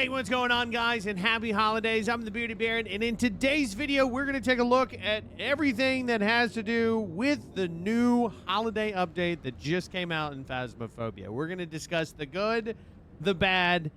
Hey, what's going on, guys, and happy holidays. I'm the Bearded Baron, and in today's video, we're going to take a look at everything that has to do with the new holiday update that just came out in Phasmophobia. We're going to discuss the good, the bad,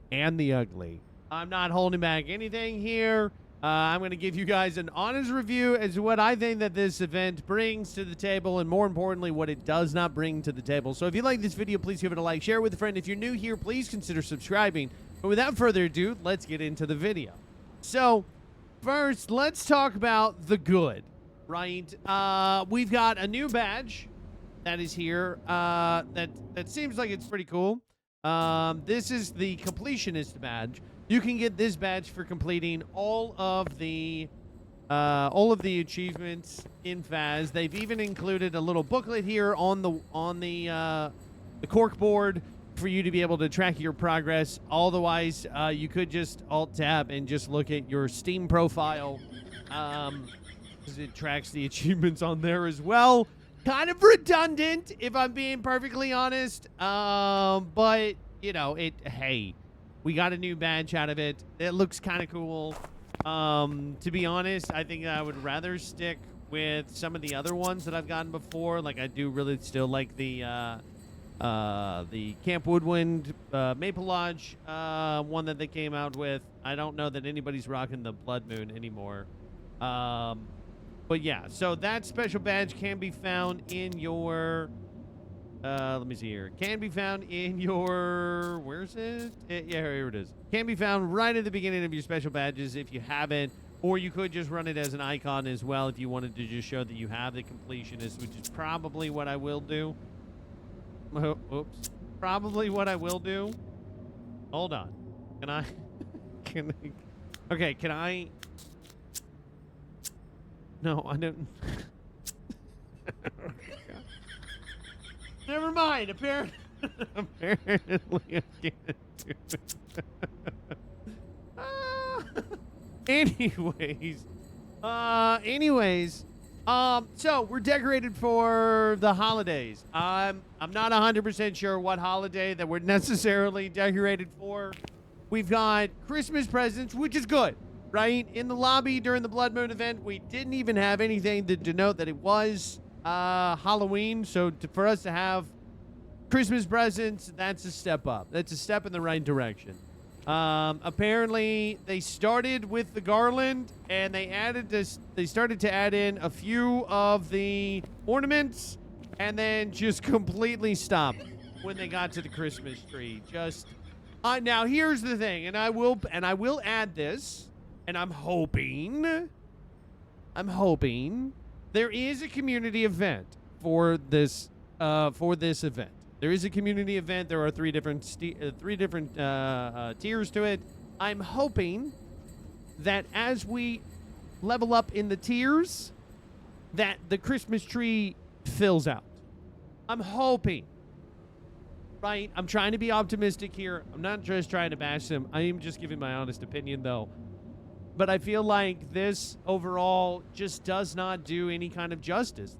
and the ugly. I'm not holding back anything here. I'm going to give you guys an honest review as to what I think that this event brings to the table, and more importantly, what it does not bring to the table. So if you like this video, please give it a like, share it with a friend. If you're new here, please consider subscribing. But without further ado, let's get into the video. So, first, let's talk about the good, right? We've got a new badge that is here that seems like it's pretty cool. This is the completionist badge. You can get this badge for completing all of the achievements in Phas. They've even included a little booklet here on the cork board for you to be able to track your progress. Otherwise, you could just alt-tab and just look at your Steam profile, because it tracks the achievements on there as well. Kind of redundant, if I'm being perfectly honest. But, you know, hey, we got a new badge out of it. It looks kind of cool. To be honest, I think I would rather stick with some of the other ones that I've gotten before. Like, I do really still like the Camp Woodwind Maple Lodge one that they came out with. I don't know that anybody's rocking the Blood Moon anymore. But yeah, so that special badge can be found in your let me see here. Can be found in your, where's it? Yeah, here it is. Can be found right at the beginning of your special badges if you haven't, or you could just run it as an icon as well if you wanted to just show that you have the completionist, which is probably what I will do. Oops. Probably what I will do. Hold on. Can I? Okay, can I? No, I don't. Never mind. Apparently I can't do it. Anyways. So we're decorated for the holidays. I'm not 100% sure what holiday that we're necessarily decorated for. We've got Christmas presents, which is good, right? In the lobby during the Blood Moon event, we didn't even have anything to denote that it was Halloween. So for us to have Christmas presents, that's a step up. That's a step in the right direction. Apparently they started with the Garland and they started to add in a few of the ornaments and then just completely stopped when they got to the Christmas tree. Just now here's the thing, and I will add this, and I'm hoping there is a community event for this event. There is a community event. There are three different tiers to it. I'm hoping that as we level up in the tiers, that the Christmas tree fills out. I'm hoping. Right? I'm trying to be optimistic here. I'm not just trying to bash them. I am just giving my honest opinion, though. But I feel like this overall just does not do any kind of justice.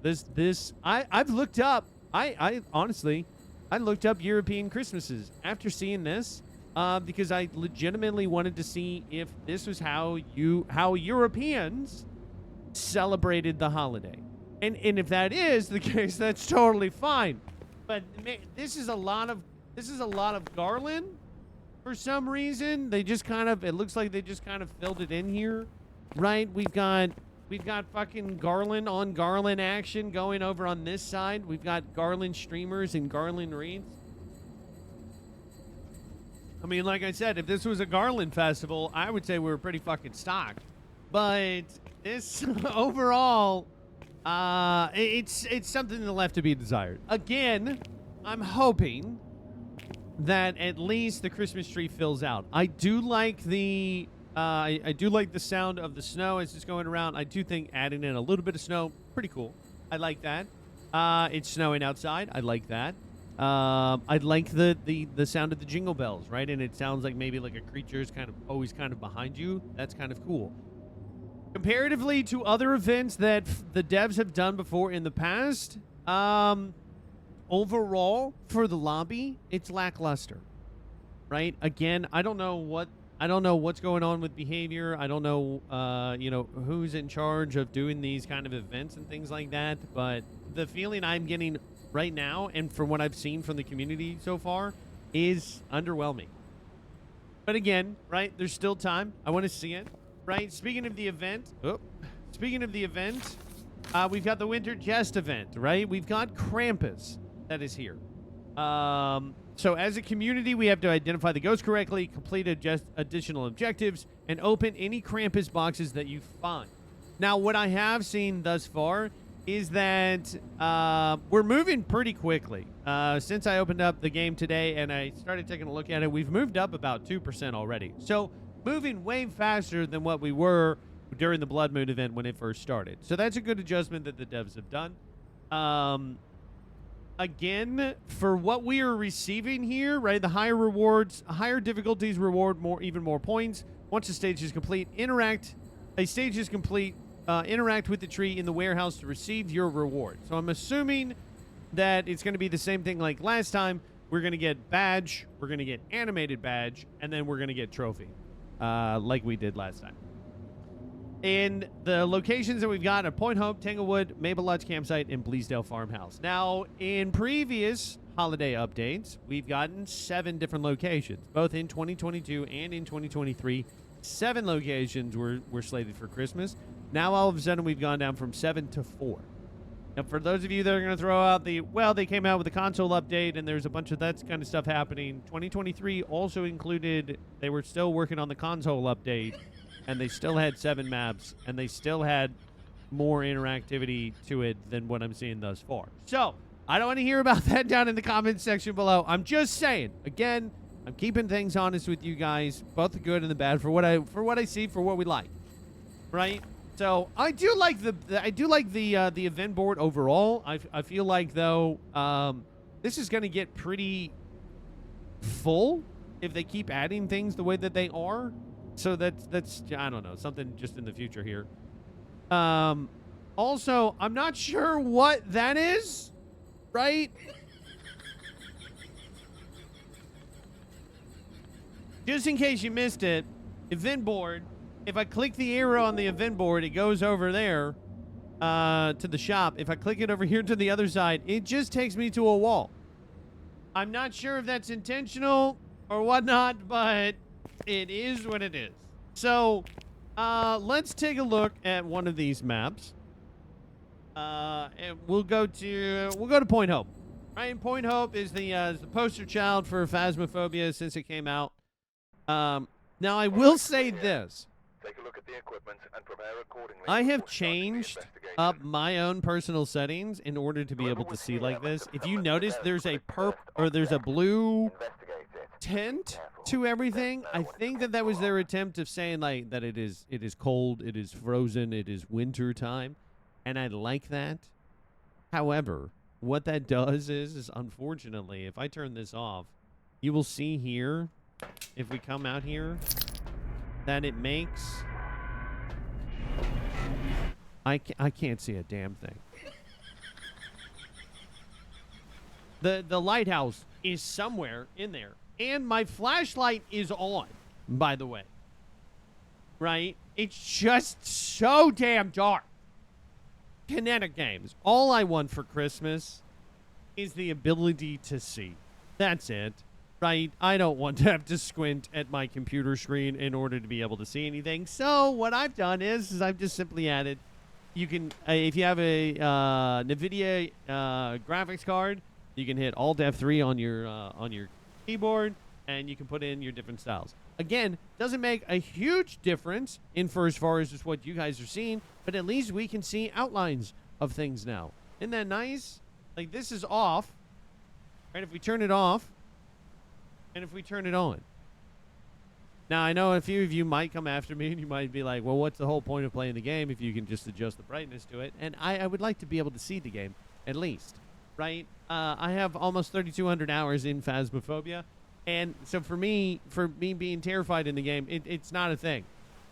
I've looked up. I honestly, I looked up European Christmases after seeing this, because I legitimately wanted to see if this was how Europeans celebrated the holiday, and if that is the case, that's totally fine. But this is a lot of Garland for some reason. They just kind of, it looks like they just kind of filled it in here, right? We've got fucking Garland on Garland action going over on this side. We've got Garland streamers and Garland wreaths. I mean, like I said, if this was a Garland festival, I would say we were pretty fucking stocked. But this overall, it's something that left to be desired. Again, I'm hoping that at least the Christmas tree fills out. I do like the I do like the sound of the snow as it's going around. I do think adding in a little bit of snow, pretty cool. I like that. It's snowing outside. I like that. I like the sound of the jingle bells, right? And it sounds like maybe like a creature is always kind of behind you. That's kind of cool. Comparatively to other events that the devs have done before in the past, overall for the lobby, it's lackluster. right? Again, I don't know what's going on with behavior. I don't know, you know, who's in charge of doing these kind of events and things like that. But the feeling I'm getting right now, and from what I've seen from the community so far, is underwhelming. But again, right, there's still time. I want to see it, right? Speaking of the event, we've got the Winter Jest event, right? We've got Krampus that is here. So as a community, we have to identify the ghost correctly, complete additional objectives, and open any Krampus boxes that you find. Now, what I have seen thus far is that we're moving pretty quickly. Since I opened up the game today and I started taking a look at it, we've moved up about 2% already. So moving way faster than what we were during the Blood Moon event when it first started. So that's a good adjustment that the devs have done. Again, for what we are receiving here, right, the higher rewards, higher difficulties reward even more points. Once a stage is complete, interact with the tree in the warehouse to receive your reward. So I'm assuming that it's going to be the same thing like last time. We're going to get badge, we're going to get animated badge, and then we're going to get trophy, like we did last time. And the locations that we've got are Point Hope, Tanglewood, Maple Lodge Campsite, and Bleasdale Farmhouse. Now, in previous holiday updates, we've gotten 7 different locations, both in 2022 and in 2023. 7 locations were slated for Christmas. Now, all of a sudden, we've gone down from 7 to 4. Now, for those of you that are going to throw out they came out with a console update, and there's a bunch of that kind of stuff happening. 2023 also included, they were still working on the console update, and they still had 7 maps, and they still had more interactivity to it than what I'm seeing thus far. So, I don't want to hear about that down in the comments section below. I'm just saying, again, I'm keeping things honest with you guys, both the good and the bad, for what I see, for what we like, right? So I do like the event board overall. I feel like though this is going to get pretty full if they keep adding things the way that they are. So that's I don't know, something just in the future here. Also, I'm not sure what that is, right? Just in case you missed it, event board. If I click the arrow on the event board, it goes over there to the shop. If I click it over here to the other side, it just takes me to a wall. I'm not sure if that's intentional or whatnot, but it is what it is. So, let's take a look at one of these maps. And we'll go to Point Hope. Right? Point Hope is the poster child for Phasmophobia since it came out. Now I will say this. Take a look at the equipment and prepare accordingly. I have changed up my own personal settings in order to be able to see like this. If you notice, there's a there's a blue tint to everything. I think that was their attempt of saying like that it is cold, it is frozen, it is winter time, and I like that. However, what that does is unfortunately, if I turn this off, you will see here, if we come out here, that it makes I can't see a damn thing. The lighthouse is somewhere in there, and my flashlight is on, by the way. Right? It's just so damn dark. Kinetic games. All I want for Christmas is the ability to see. That's it. Right? I don't want to have to squint at my computer screen in order to be able to see anything. So what I've done is I've just simply added, you can, if you have a NVIDIA graphics card, you can hit Alt F3 on your keyboard, and you can put in your different styles. Again, doesn't make a huge difference for as far as just what you guys are seeing, but at least we can see outlines of things now. Isn't that nice? Like, this is off. Right? If we turn it off, and if we turn it on. Now, I know a few of you might come after me, and you might be like, well, what's the whole point of playing the game if you can just adjust the brightness to it? And I would like to be able to see the game, at least, right? I have almost 3,200 hours in Phasmophobia, and so for me being terrified in the game, it's not a thing.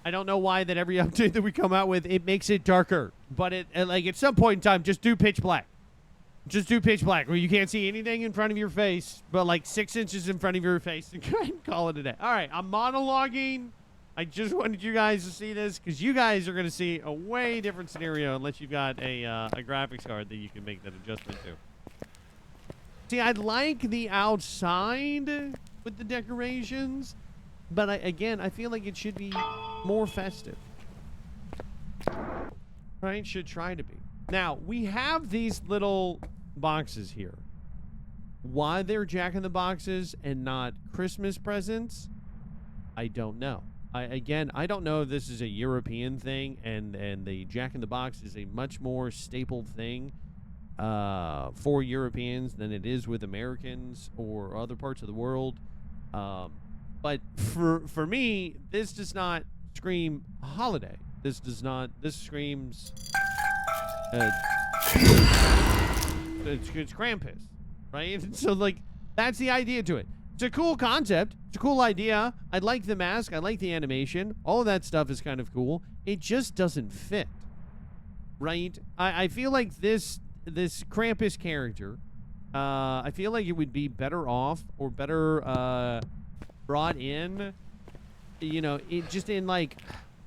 I don't know why that every update that we come out with, it makes it darker. But like at some point in time, just do pitch black. Just do pitch black where you can't see anything in front of your face, but like 6 inches in front of your face, and call it a day. All right, I'm monologuing. I just wanted you guys to see this because you guys are going to see a way different scenario unless you've got a graphics card that you can make that adjustment to. See, I like the outside with the decorations, but again, I feel like it should be more festive. Right? Should try to be. Now, we have these little boxes here. Why they're Jack-in-the-Boxes and not Christmas presents, I don't know. I don't know if this is a European thing, and the Jack-in-the-Box is a much more staple thing for Europeans than it is with Americans or other parts of the world. But for me, this does not scream holiday. This screams it's Krampus, right? So like that's the idea to it. It's a cool concept. It's a cool idea. I like the mask. I like the animation. All of that stuff is kind of cool. It just doesn't fit, right? I feel like this Krampus character, I feel like it would be better off or better brought in, you know, just in like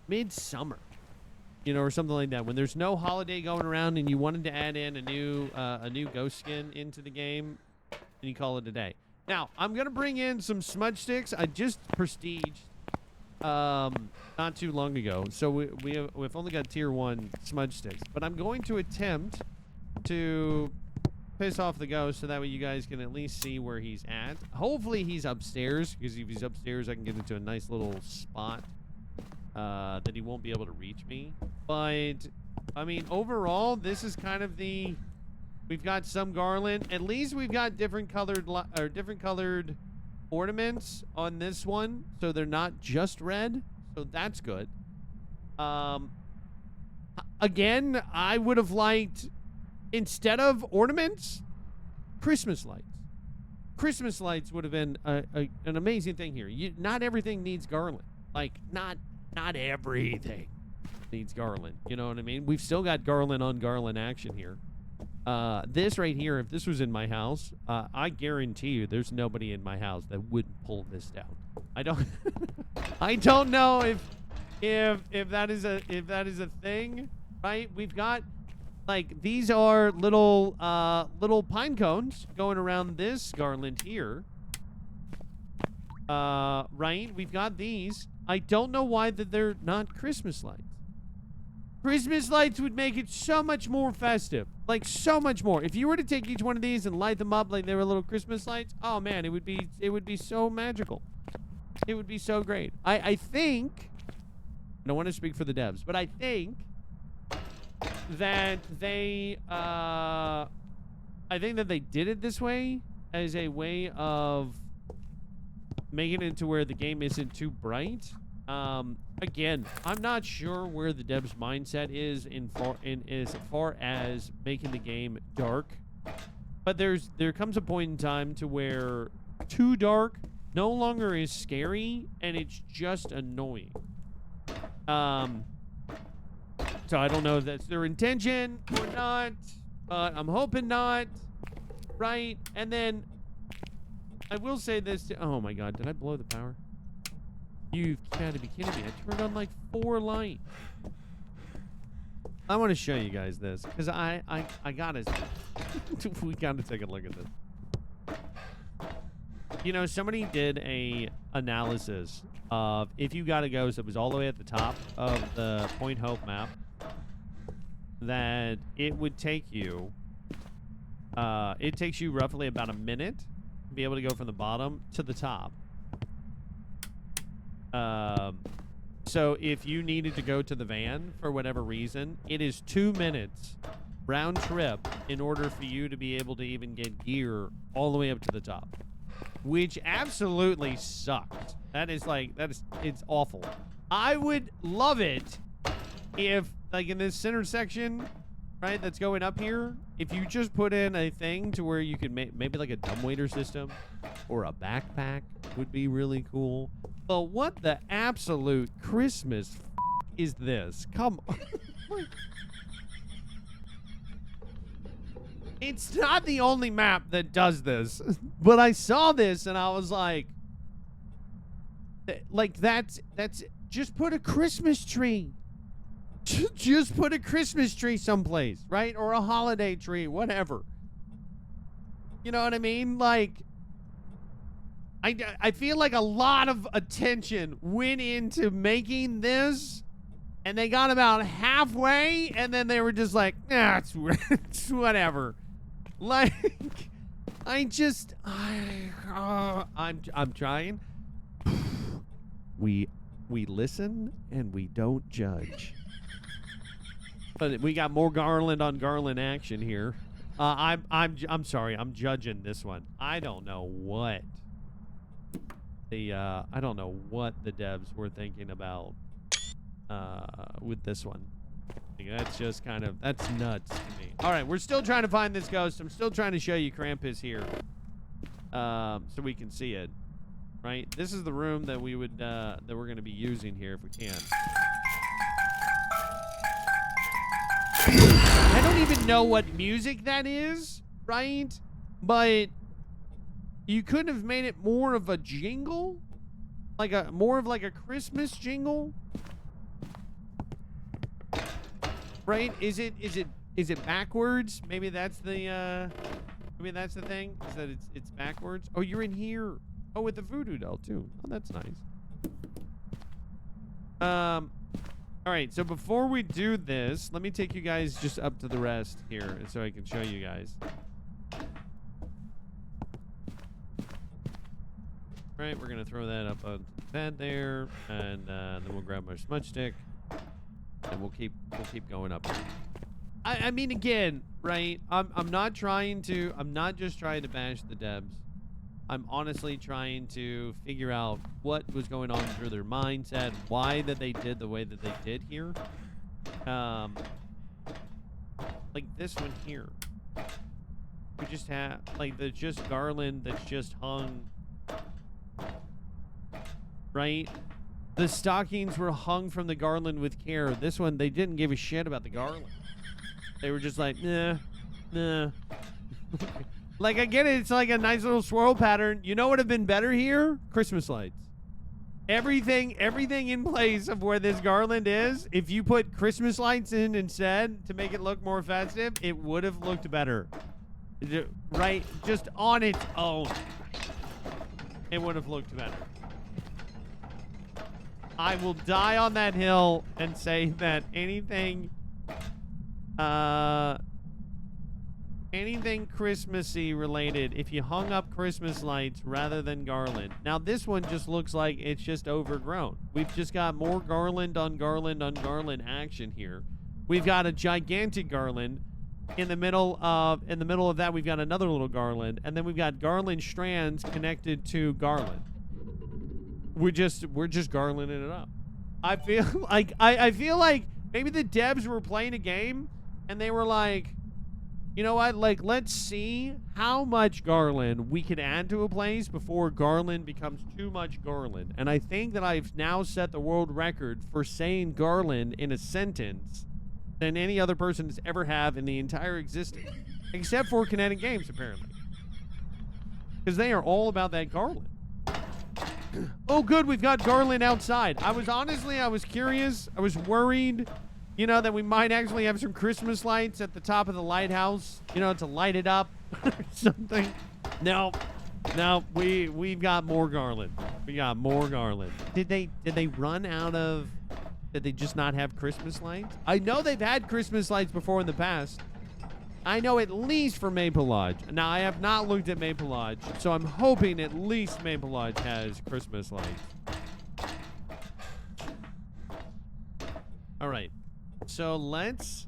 midsummer, you know, or something like that, when there's no holiday going around and you wanted to add in a new ghost skin into the game, and you call it a day. Now, I'm gonna bring in some smudge sticks. I just prestiged not too long ago, so we've only got tier 1 smudge sticks, but I'm going to attempt to piss off the ghost so that way you guys can at least see where he's at. Hopefully he's upstairs, because if he's upstairs I can get into a nice little spot that he won't be able to reach me. But I mean, overall, this is kind of the, we've got some Garland. At least we've got different colored ornaments on this one, so they're not just red, so that's good. Again, I would have liked, instead of ornaments, Christmas lights. Christmas lights would have been an amazing thing here. Not everything needs Garland. Like, not everything needs Garland. You know what I mean? We've still got Garland on Garland action here. This right here, if this was in my house, I guarantee you there's nobody in my house that wouldn't pull this down. I don't know if that is a thing, right? We've got, like, these are little pine cones going around this Garland here. Right? We've got these. I don't know why that they're not Christmas lights. Christmas lights would make it so much more festive. Like, so much more. If you were to take each one of these and light them up like they were little Christmas lights, oh man, it would be so magical. It would be so great. I think, I don't want to speak for the devs, but I think that they did it this way as a way of making it to where the game isn't too bright. Again, I'm not sure where the devs' mindset is as far as making the game dark, but there comes a point in time to where too dark no longer is scary and it's just annoying. So I don't know if that's their intention or not, but I'm hoping not, right? And then I will say this. Oh my God, did I blow the power? You've got to be kidding me. I turned on like 4 lights. I want to show you guys this because I gotta. We gotta take a look at this. You know, somebody did a analysis of if you got a ghost that was all the way at the top of the Point Hope map, that it would take you. It takes you roughly about a minute to be able to go from the bottom to the top. So if you needed to go to the van for whatever reason, it is 2 minutes round trip in order for you to be able to even get gear all the way up to the top, which absolutely sucks. It's awful. I would love it if, like, in this center section, right, that's going up here, if you just put in a thing to where you could maybe like a dumbwaiter system or a backpack would be really cool. But what the absolute Christmas is this? Come on. It's not the only map that does this, but I saw this and I was like that's just put a Christmas tree. Just put a Christmas tree someplace, right? Or a holiday tree, whatever. You know what I mean? Like, I feel like a lot of attention went into making this, and they got about halfway, and then they were just like, nah, it's whatever. Like, I'm trying. We listen and we don't judge. But we got more Garland on Garland action here. I'm sorry, I'm judging this one. I don't know what the devs were thinking about with this one. That's just kind of, that's nuts to me. All right, we're still trying to find this ghost. I'm still trying to show you Krampus here, so we can see it. Right, this is the room that we would that we're going to be using here if we can. I don't even know what music that is, right? But you couldn't have made it more of a jingle, like more of a Christmas jingle, right? Is it backwards? Maybe that's the thing. Is that it's backwards? Oh, you're in here. Oh, with the voodoo doll too. Oh, that's nice. All right, so before we do this, let me take you guys just up to the rest here so I can show you guys. All right, we're gonna throw that up on the bed there, and then we'll grab our smudge stick, and we'll keep going up here. I mean, again, right? I'm not just trying to bash the devs. I'm honestly trying to figure out what was going on through their mindset, why that they did the way that they did here. Like this one here. We just have, like, there's just Garland that's just hung. Right? The stockings were hung from the Garland with care. This one, they didn't give a shit about the Garland. They were just like, nah. Like, I get it. It's like a nice little swirl pattern. You know what would have been better here? Christmas lights. Everything in place of where this Garland is, if you put Christmas lights in instead to make it look more festive, it would have looked better. Right? Just on its own, it would have looked better. I will die on that hill and say that anything Christmassy related, if you hung up Christmas lights rather than Garland. Now this one just looks like it's just overgrown. We've just got more Garland on Garland on Garland action here. We've got a gigantic Garland in the middle of that. We've got another little Garland, and then we've got Garland strands connected to Garland. We're just Garlanding it up. I feel like I feel like maybe the devs were playing a game and they were like, you know what? Like, let's see how much Garland we can add to a place before Garland becomes too much Garland. And I think that I've now set the world record for saying Garland in a sentence than any other person has ever have in the entire existence. Except for Kinetic Games, apparently. Because they are all about that Garland. Oh, good, we've got Garland outside. I was curious. I was worried, you know, that we might actually have some Christmas lights at the top of the lighthouse, you know, to light it up or something. No, we've got more Garland. We got more Garland. Did they run out of, did they just not have Christmas lights? I know they've had Christmas lights before in the past. I know at least for Maple Lodge. Now, I have not looked at Maple Lodge, so I'm hoping at least Maple Lodge has Christmas lights. All right. So let's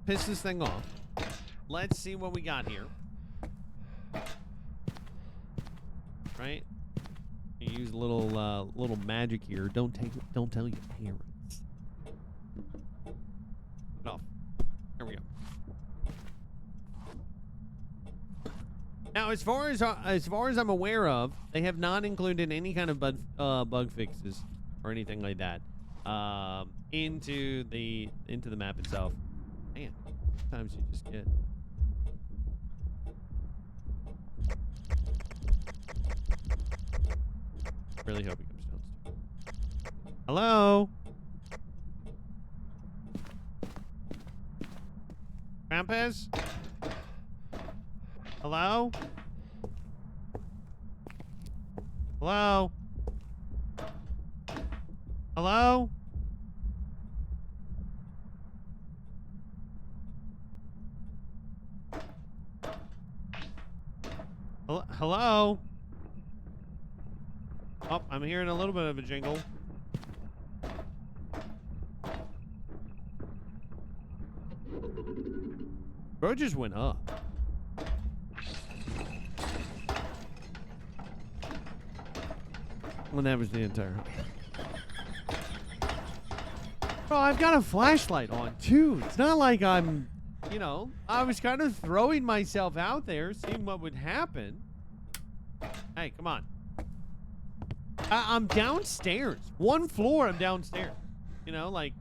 piss this thing off. Let's see what we got here. Right? You use a little magic here. Don't tell your parents. Put it off. There we go. Now, as far as I'm aware of, they have not included any kind of bug fixes or anything like that into the map itself. Man, sometimes you just get Really hope he comes downstairs. Hello? Krampus? Hello? Hello? Hello? Hello? Oh, I'm hearing a little bit of a jingle. Bro just went up. Well, that was the entire... Bro, I've got a flashlight on, too. It's not like I'm, you know, I was kind of throwing myself out there, seeing what would happen. Hey, come on. I'm downstairs. One floor, I'm downstairs. You know, like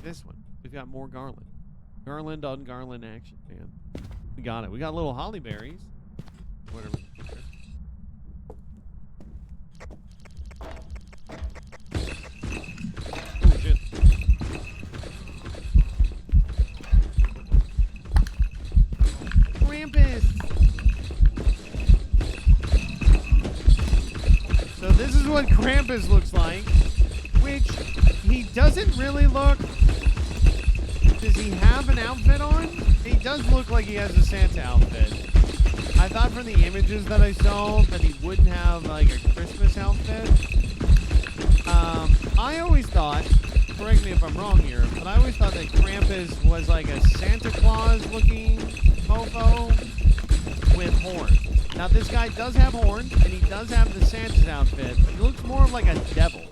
this one. We've got more Garland. Garland on Garland action, man. We got it. We got little holly berries. Whatever. Oh, shit. Krampus! So this is what Krampus looks like, which he doesn't really look... Does he have an outfit on? He does look like he has a Santa outfit. I thought from the images that I saw that he wouldn't have like a Christmas outfit. I always thought, correct me if I'm wrong here, but I always thought that Krampus was like a Santa Claus looking mofo with horns. Now this guy does have horns and he does have the Santa's outfit, but he looks more like a devil.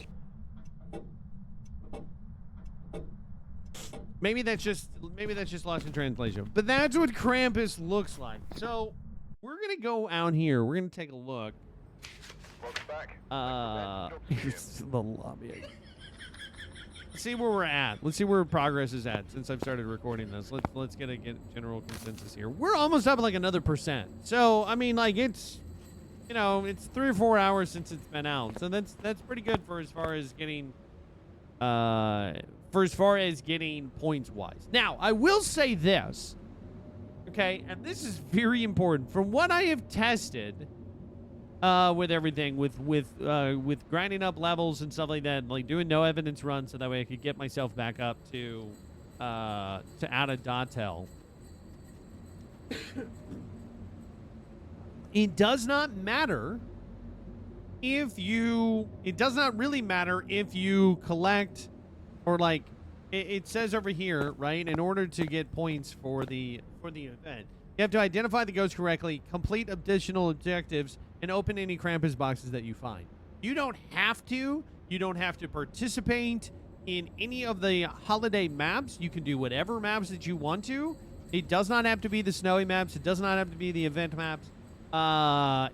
Maybe that's just lost in translation. But that's what Krampus looks like. So we're gonna go out here. We're gonna take a look. Here's the lobby. Let's see where we're at. Let's see where progress is at since I've started recording this. Let's get a general consensus here. We're almost up like another %. So I mean, like it's, you know, it's 3 or 4 hours since it's been out. So that's pretty good for as far as getting points wise. Now, I will say this, okay, and this is very important. From what I have tested with everything, with grinding up levels and stuff like that, like doing no evidence runs so that way I could get myself back up to out of Dotel. It does not matter if you... It does not really matter if you collect... Or like, it says over here, right? In order to get points for the event, you have to identify the ghost correctly, complete additional objectives, and open any Krampus boxes that you find. You don't have to. You don't have to participate in any of the holiday maps. You can do whatever maps that you want to. It does not have to be the snowy maps. It does not have to be the event maps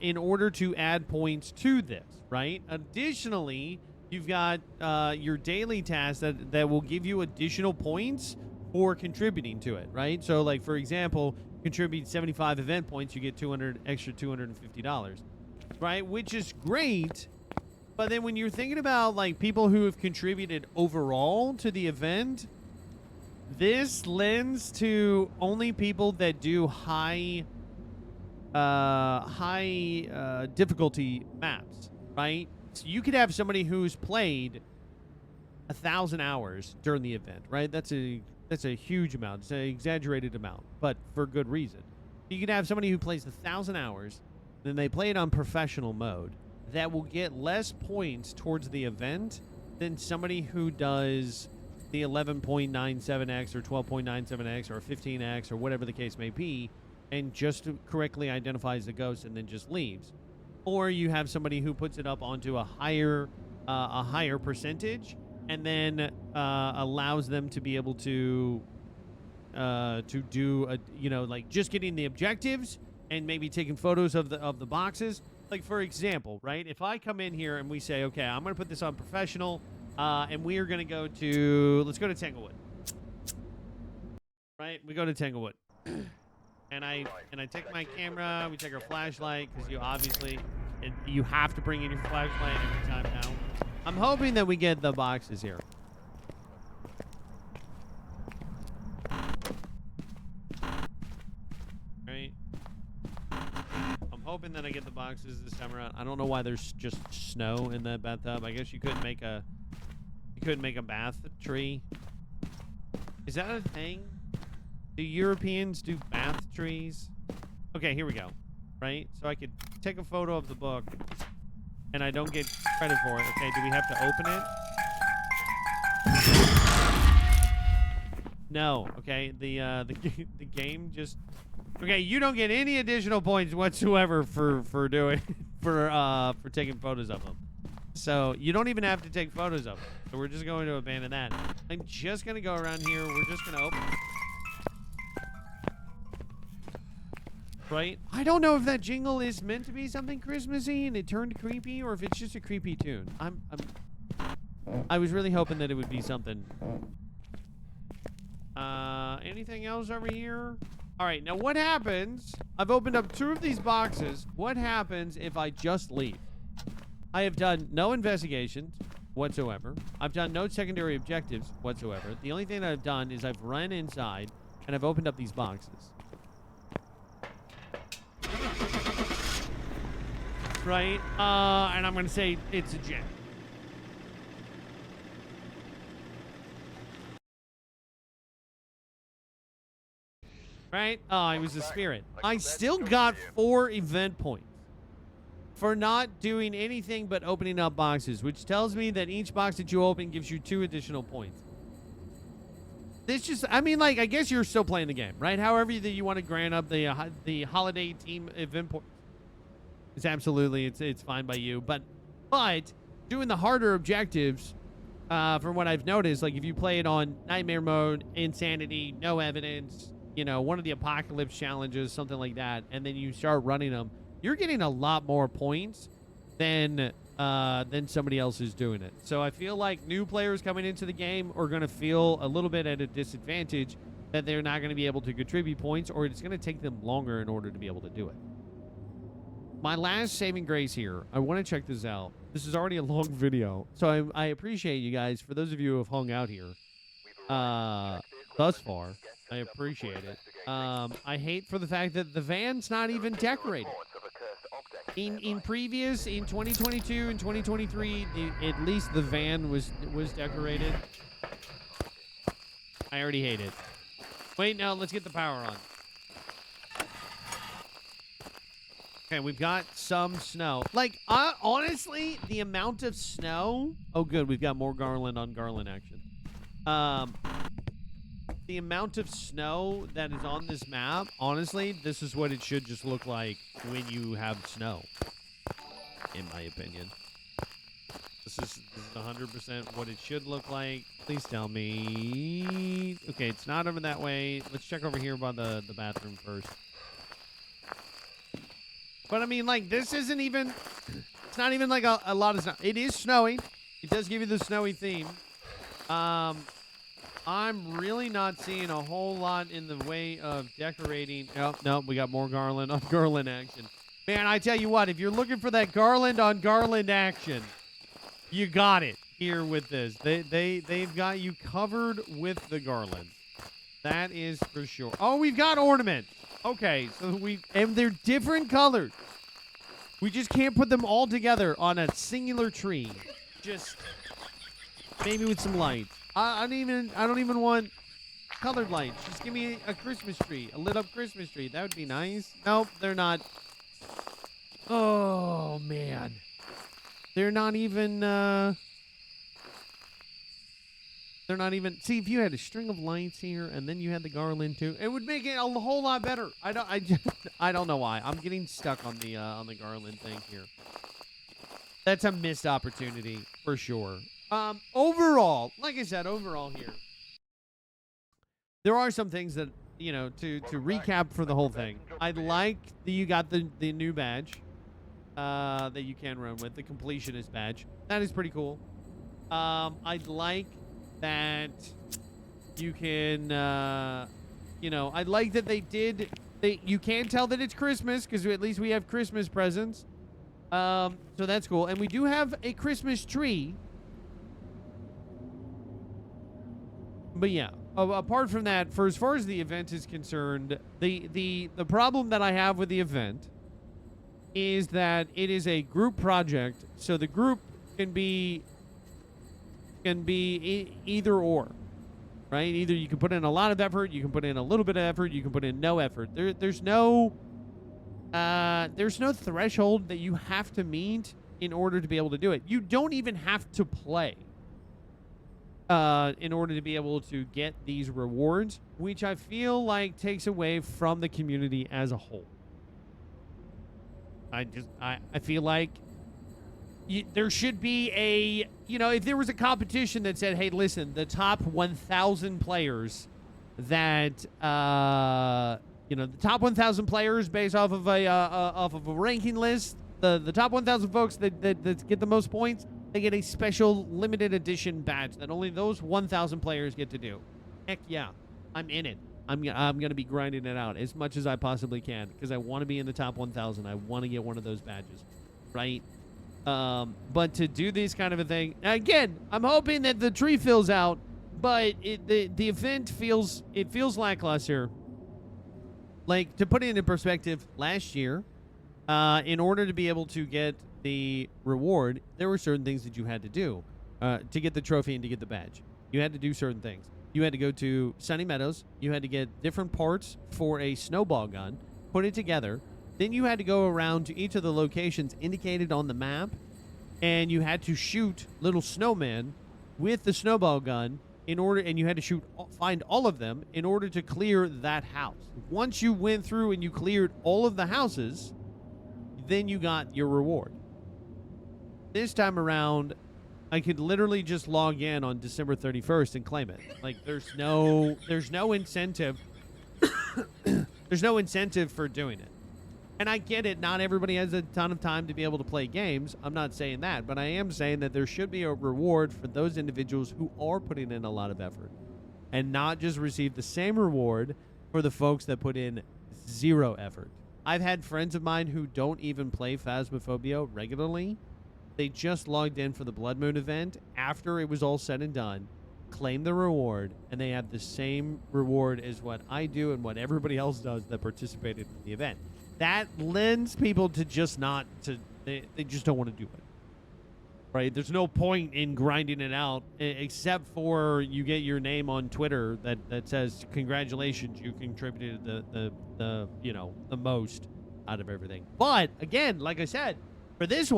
in order to add points to this, right? Additionally, you've got your daily tasks that will give you additional points for contributing to it, right? So, like, for example, contribute 75 event points, you get extra $250, right? Which is great, but then when you're thinking about, like, people who have contributed overall to the event, this lends to only people that do high difficulty maps, right? So you could have somebody who's played 1,000 hours during the event, right? That's a huge amount. It's an exaggerated amount, but for good reason. You could have somebody who plays 1,000 hours, then they play it on professional mode. That will get less points towards the event than somebody who does the 11.97x or 12.97x or 15x or whatever the case may be, and just correctly identifies the ghost and then just leaves. Or you have somebody who puts it up onto a higher percentage and then allows them to be able to do like just getting the objectives and maybe taking photos of the boxes. Like, for example, right? If I come in here and we say, okay, I'm going to put this on professional, and we are going to go to, let's go to Tanglewood. Right? We go to Tanglewood. And I take my camera. We take our flashlight because you have to bring in your flashlight every time now. I'm hoping that we get the boxes here. Right. I'm hoping that I get the boxes this time around. I don't know why there's just snow in that bathtub. I guess you couldn't make a bath tree. Is that a thing? Do Europeans do bath trees? Okay, here we go. Right? So I could take a photo of the book and I don't get credit for it. Okay, do we have to open it? No. Okay, the game just... Okay, you don't get any additional points whatsoever for doing for taking photos of them. So you don't even have to take photos of them. So we're just going to abandon that. I'm just gonna go around here. We're just gonna open it. Right? I don't know if that jingle is meant to be something Christmassy and it turned creepy, or if it's just a creepy tune. I was really hoping that it would be something. Anything else over here? All right, now what happens? I've opened up 2 of these boxes. What happens if I just leave? I have done no investigations whatsoever. I've done no secondary objectives whatsoever. The only thing that I've done is I've run inside and I've opened up these boxes. Right? And I'm going to say it's a gem. Right? Oh, I was a spirit. I still got 4 event points for not doing anything but opening up boxes, which tells me that each box that you open gives you 2 additional points. This just, I mean, like, I guess you're still playing the game, right? However that you want to grant up the holiday team event points. It's absolutely, it's fine by you. But doing the harder objectives, from what I've noticed, like if you play it on Nightmare Mode, Insanity, No Evidence, you know, one of the Apocalypse challenges, something like that, and then you start running them, you're getting a lot more points than somebody else is doing it. So I feel like new players coming into the game are going to feel a little bit at a disadvantage that they're not going to be able to contribute points, or it's going to take them longer in order to be able to do it. My last saving grace here, I want to check this out. This is already a long video, so I appreciate you guys. For those of you who have hung out here thus far, I appreciate it. I hate for the fact that the van's not even decorated. In 2022 and 2023, at least the van was decorated. I already hate it. Wait, no, let's get the power on. Okay, we've got some snow. Like, honestly, the amount of snow... Oh, good, we've got more Garland on Garland action. The amount of snow that is on this map, honestly, this is what it should just look like when you have snow, in my opinion. This is 100% what it should look like. Please tell me... Okay, it's not over that way. Let's check over here by the bathroom first. But I mean, like, this isn't even... It's not even like a lot of snow. It is snowing. It does give you the snowy theme. I'm really not seeing a whole lot in the way of decorating. Oh, no, we got more Garland on Garland action. Man, I tell you what, if you're looking for that Garland on Garland action, you got it here with this. They've got you covered with the Garland. That is for sure. Oh, we've got ornaments. Okay, so and they're different colors. We just can't put them all together on a singular tree. Just maybe with some lights. I don't even want colored lights. Just give me a Christmas tree, a lit up Christmas tree. That would be nice. Nope, they're not. Oh man, they're not even. They're not even. See, if you had a string of lights here and then you had the Garland too, it would make it a whole lot better. I don't know why. I'm getting stuck on the Garland thing here. That's a missed opportunity for sure. Overall, like I said, overall here, there are some things that, you know, to recap for the whole thing. I like that you got the new badge that you can run with, the completionist badge. That is pretty cool. I'd like that you can, you know, I like that they did You can tell that it's Christmas because at least we have Christmas presents. So that's cool. And we do have a Christmas tree. But yeah, apart from that, for as far as the event is concerned, the problem that I have with the event is that it is a group project. So the group can be either or, right? Either you can put in a lot of effort, you can put in a little bit of effort, you can put in no effort. There's no threshold that you have to meet in order to be able to do it. You don't even have to play in order to be able to get these rewards, which I feel like takes away from the community as a whole. I feel like there should be a, if there was a competition that said, hey, listen, the top 1,000 players that, the top 1,000 players based off of a ranking list, the top 1,000 folks that get the most points, they get a special limited edition badge that only those 1,000 players get to do. Heck yeah, I'm in it. I'm going to be grinding it out as much as I possibly can because I want to be in the top 1,000. I want to get one of those badges, right? But to do this kind of a thing, again, I'm hoping that the tree fills out, but the event feels lackluster. Like, to put it into perspective, last year, in order to be able to get the reward, there were certain things that you had to do to get the trophy and to get the badge. You had to do certain things. You had to go to Sunny Meadows. You had to get different parts for a snowball gun, put it together. Then you had to go around to each of the locations indicated on the map, and you had to shoot little snowmen with the snowball gun and you had to find all of them in order to clear that house. Once you went through and you cleared all of the houses, then you got your reward. This time around, I could literally just log in on December 31st and claim it. Like, there's no incentive. There's no incentive for doing it. And I get it. Not everybody has a ton of time to be able to play games. I'm not saying that, but I am saying that there should be a reward for those individuals who are putting in a lot of effort and not just receive the same reward for the folks that put in zero effort. I've had friends of mine who don't even play Phasmophobia regularly. They just logged in for the Blood Moon event after it was all said and done, claimed the reward, and they have the same reward as what I do and what everybody else does that participated in the event. That lends people to just not to, they just don't want to do it. Right? There's no point in grinding it out except for you get your name on Twitter that says, congratulations, you contributed the most out of everything. But again, like I said, for this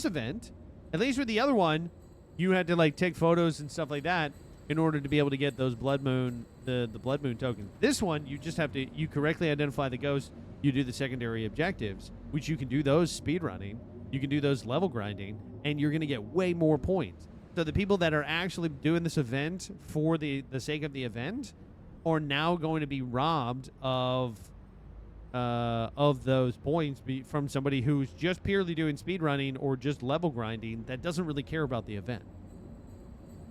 event, at least with the other one, you had to take photos and stuff like that in order to be able to get those Blood Moon, the Blood Moon tokens. This one, you just have to, you correctly identify the ghost, you do the secondary objectives, which you can do those speed running, you can do those level grinding, and you're going to get way more points. So the people that are actually doing this event for the sake of the event are now going to be robbed of those points from somebody who's just purely doing speed running or just level grinding that doesn't really care about the event.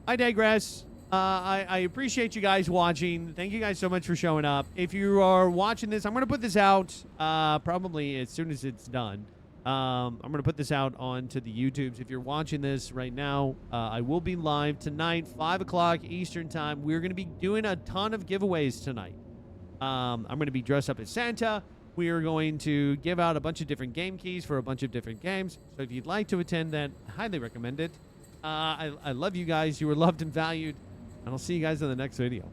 I digress. I appreciate you guys watching. Thank you guys so much for showing up. If you are watching this, I'm going to put this out probably as soon as it's done. I'm going to put this out onto the YouTubes. If you're watching this right now, I will be live tonight, 5 o'clock Eastern time. We're going to be doing a ton of giveaways tonight. I'm going to be dressed up as Santa. We are going to give out a bunch of different game keys for a bunch of different games. So if you'd like to attend that, I highly recommend it. I love you guys. You were loved and valued. And I'll see you guys in the next video.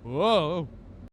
Whoa.